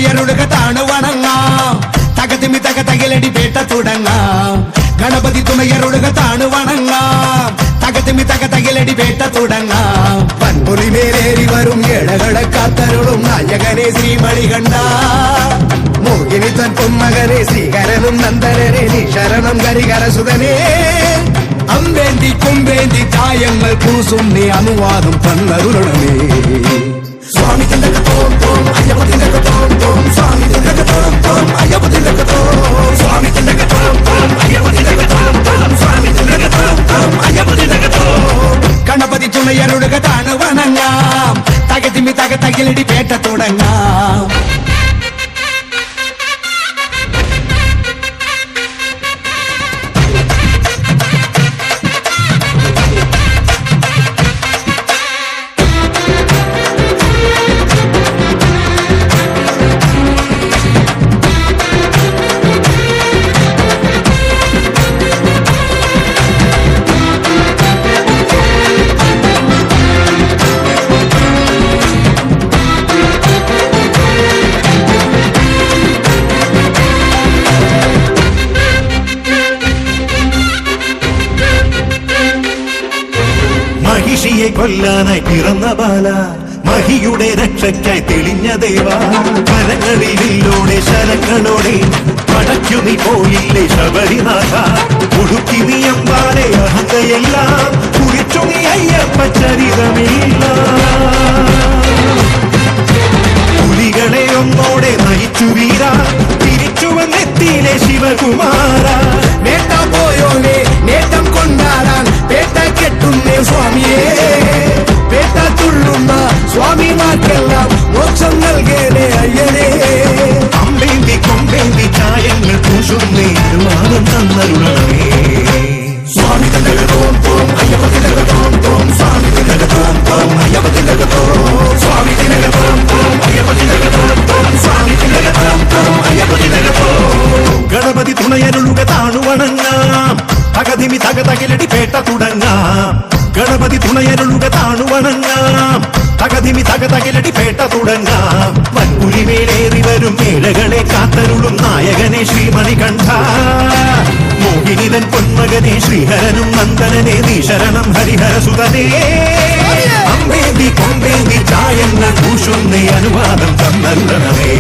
തുണയരുളുക താണു വണങ്ങാം തകതിമി തക തകിലടി പേട്ട തുടങ്ങാം ഗണപതി തുണയരുളുക താണു വണങ്ങാം തകതിമി തക തകിലടി പേട്ട തുടങ്ങാം പൻപുലിമേലേറി വരും ഏഴകളെ കാത്തരുളും നായകനെ ശ്രീമണികണ്ഠ മോഹിനി തൻ പൊന്മകനെ ശ്രീകരനും നന്ദനനെ നീ ശരണം കരികരസുതനെ അമ്പേന്തി കുമ്പേന്തി തായങ്ങൾ പൂസും നീ അനുവാദം തന്നരുളണമേ സ്വാമി തിണ്ടകത്തോം തോം അയ്യപ്പ തിണ്ടകത്തോം തോം സ്വാമി തിണ്ടകത്തോം തോം അയ്യപ്പ തിണ്ടകത്തോം സ്വാമി തിണ്ടകത്തോം തോം അയ്യപ്പ തിണ്ടകത്തോം തോം സ്വാമി തിണ്ടകത്തോം തോം അയ്യപ്പ തിണ്ടകത്തോം ഗണപതി തുണയരുളുക താണു വണങ്ങാം തകതിമി തക തകിലടി പേട്ട തുടങ്ങാം മഹിഷിയെ കൊല്ലാനായി പിറന്ന ബാല മഹിയുടെ രക്ഷയ്ക്കായി തെളിഞ്ഞ ദേവ കരങ്ങളിലൂടെ ശരങ്ങളോടെ പടയ്ക്കു നീ പോയില്ലേ ശബരിനാഥ ഒടുക്കി നീ അമ്പാലെ അഹന്തയെല്ലാം കുറിച്ചു നീ അയ്യപ്പ ചരിതമില്ല പുലികളെ ഒന്നോടെ നയിച്ചു വീര തിരിച്ചു വന്നെത്തിയിലെ ശിവകുമാര നേട്ട പോയോനെ നേട്ടം കൊണ്ടാടാൻ പേട്ട കെട്ടുന്നേ സ്വാമിയേ പേട്ട തുള്ളുന്ന സ്വാമിമാർക്കെല്ലാം മോക്ഷം നൽകേണേ അയ്യനേ അമ്പേന്തി കൊമ്പേന്തി ചായങ്ങൾ പൂശുന്നേ അനുവാദം തന്നരുളണമേ സ്വാമി തിണ്ടകത്തോം തോം അയ്യപ്പ തിണ്ടകത്തോം തോം സ്വാമി തിണ്ടകത്തോം തോം അയ്യപ്പ തിണ്ടകത്തോം സ്വാമി തിണ്ടകത്തോം തോം അയ്യപ്പ തിണ്ടകത്തോം തോം സ്വാമി തിണ്ടകത്തോം തോം അയ്യപ്പ തിണ്ടകത്തോം ഗണപതി തുണയരുളുക താണു വണങ്ങാം തകതിമി തക തകിലടി പേട്ട തുടങ്ങാം ഗണപതി തുണയരുളുക താണു വണങ്ങാം തകതിമി തക തകിലടി പേട്ട തുടങ്ങാം വൻപുലിമേലേറി വരും മേളകളെ കാത്തരുളും നായകനെ ശ്രീമണികണ്ഠ മോഹിനിതൻ പൊന്മകനെ ശ്രീഹരനും നന്ദനനെ നീ ശരണം ഹരിഹരസുതനേ അമ്പേന്തി കൊമ്പേന്തി ചായങ്ങൾ പൂശുന്നേ അനുവാദം തന്നരുളണമേ